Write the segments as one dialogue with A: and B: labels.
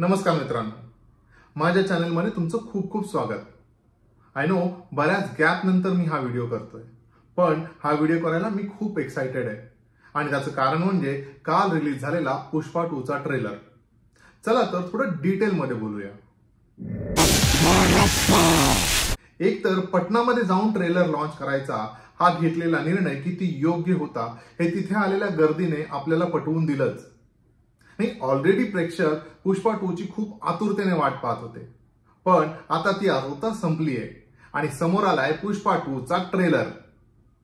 A: नमस्कार मित्रांनो, माझ्या चॅनलमध्ये तुमचं खूप खूप स्वागत। आय नो बऱ्याच गॅप नंतर मी हा व्हिडिओ करतोय, पण हा व्हिडिओ करायला मी खूप एक्साइटेड आहे आणि त्याचं कारण म्हणजे काल रिलीज झालेला पुष्पा 2 चा ट्रेलर। चला तर थोडं डिटेल मध्ये बोलूया। एक तर पटनामध्ये जाऊन ट्रेलर लॉन्च करायचा हा घेतलेला निर्णय किती योग्य होता हे तिथे आलेल्या गर्दीने आपल्याला पटवून दिलंच। ऑलरेडी प्रेक्षक पुष्पा 2 ची खूप आतुरतेने वाट पाहत होते, पण आता ती आतुरता संपली आहे आणि समोर आलाय पुष्पा 2 चा ट्रेलर।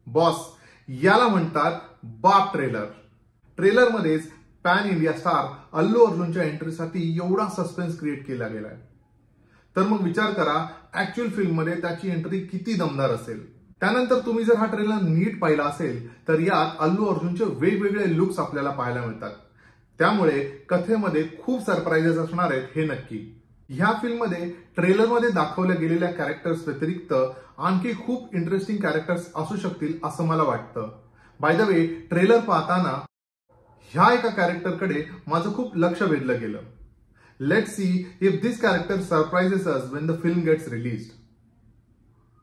A: बॉस, याला म्हणतात बाप ट्रेलर। ट्रेलर मध्येच पॅन इंडिया स्टार अल्लू अर्जुनच्या एंट्रीसाठी एवढा सस्पेन्स क्रिएट केला गेलाय, तर मग विचार करा ऍक्च्युअल फिल्म मध्ये त्याची एंट्री किती दमदार असेल। त्यानंतर तुम्ही जर हा ट्रेलर नीट पाहिला असेल तर यात अल्लू अर्जुनचे वेगवेगळे लुक्स आपल्याला पाहायला मिळतात, त्यामुळे कथेमध्ये खूप सरप्राइजेस असणार आहेत हे नक्की। ह्या फिल्म मध्ये ट्रेलर मध्ये दाखवल्या गेलेल्या कॅरेक्टर्स व्यतिरिक्त आणखी खूप इंटरेस्टिंग कॅरेक्टर्स असू शकतील असं मला वाटतं। बाय द वे, ट्रेलर पाहताना ह्या एका कॅरेक्टरकडे माझं खूप लक्ष वेधलं गेलं। Let's see if this character surprises us when the film gets released.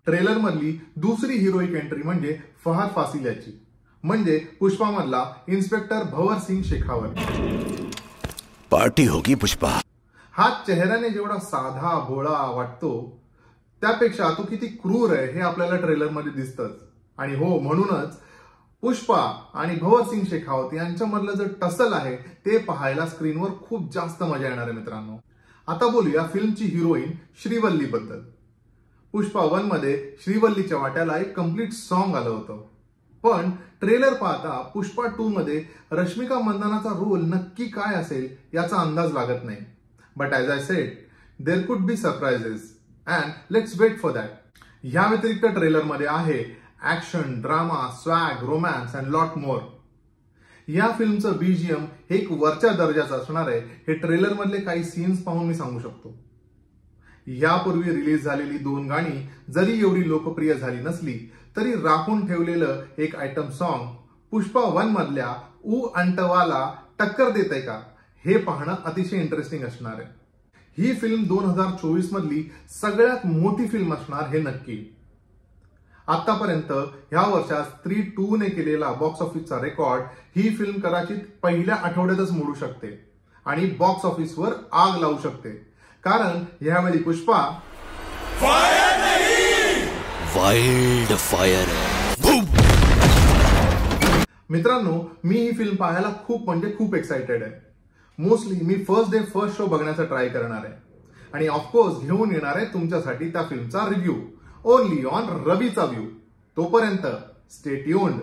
A: Trailer मधली दुसरी हिरोईक एंट्री म्हणजे फहद फासिल याची, म्हणजे पुष्पा मधला इन्स्पेक्टर भवर सिंग शेखावत।
B: पार्टी होगी पुष्पा।
A: हा चेहऱ्याने जेवढा साधा भोळा वाटतो त्यापेक्षा तो किती क्रूर आहे हे आपल्याला ट्रेलर मध्ये दिसतंच। आणि हो, म्हणूनच पुष्पा आणि भवर सिंग शेखावत यांच्यामधलं जे टसल आहे ते पाहायला स्क्रीनवर खूप जास्त मजा येणार आहे मित्रांनो। आता बोलूया फिल्मची हिरोईन श्रीवल्ली बद्दल। पुष्पा 1 मध्ये श्रीवल्लीच्या वाट्याला एक कम्प्लीट सॉन्ग आलं होतं, पण ट्रेलर पाहता पुष्पा 2 मध्ये रश्मिका मंदानाचा रोल नक्की काय असेल याचा अंदाज लागत नाही। But as I said, there could be surprises and let's wait for that. ह्या व्यतिरिक्त ट्रेलर मध्ये आहे action, drama, swag, romance and lot more. या फिल्मचं बीजीएम हे एक वरच्या दर्जाचं असणार आहे हे ट्रेलर मधले काही सीन्स पाहून मी सांगू शकतो। यापूर्वी रिलीज झालेली 2 गाणी जरी एवढी लोकप्रिय झाली नसली तरी राखून ठेवलेलं एक आयटम सॉन्ग पुष्पा 1 मधल्या ऊ अंटवाला टक्कर देते का हे पाहणं अतिशय इंटरेस्टिंग असणार आहे। ही फिल्म 2024 मधली सगळ्यात मोठी फिल्म असणार हे नक्की। आतापर्यंत ह्या वर्षात स्त्री 2 ने केलेला बॉक्स ऑफिसचा रेकॉर्ड ही फिल्म कदाचित पहिल्या आठवड्यातच मोडू शकते आणि बॉक्स ऑफिसवर आग लावू शकते, कारण यावेळी पुष्पा
B: फायर नहीं, वाइल्ड फायर है।
A: मित्रांनो, मी ही फिल्म पाहायला खूप एक्साइटेड आहे। मोस्टली मी फर्स्ट डे फर्स्ट शो बघण्याचा ट्राय करणार आहे आणि ऑफकोर्स घेऊन येणार आहे तुमच्यासाठी त्या फिल्मचा रिव्ह्यू ओनली ऑन रवीचा व्ह्यू। तोपर्यंत स्टे ट्यून्ड।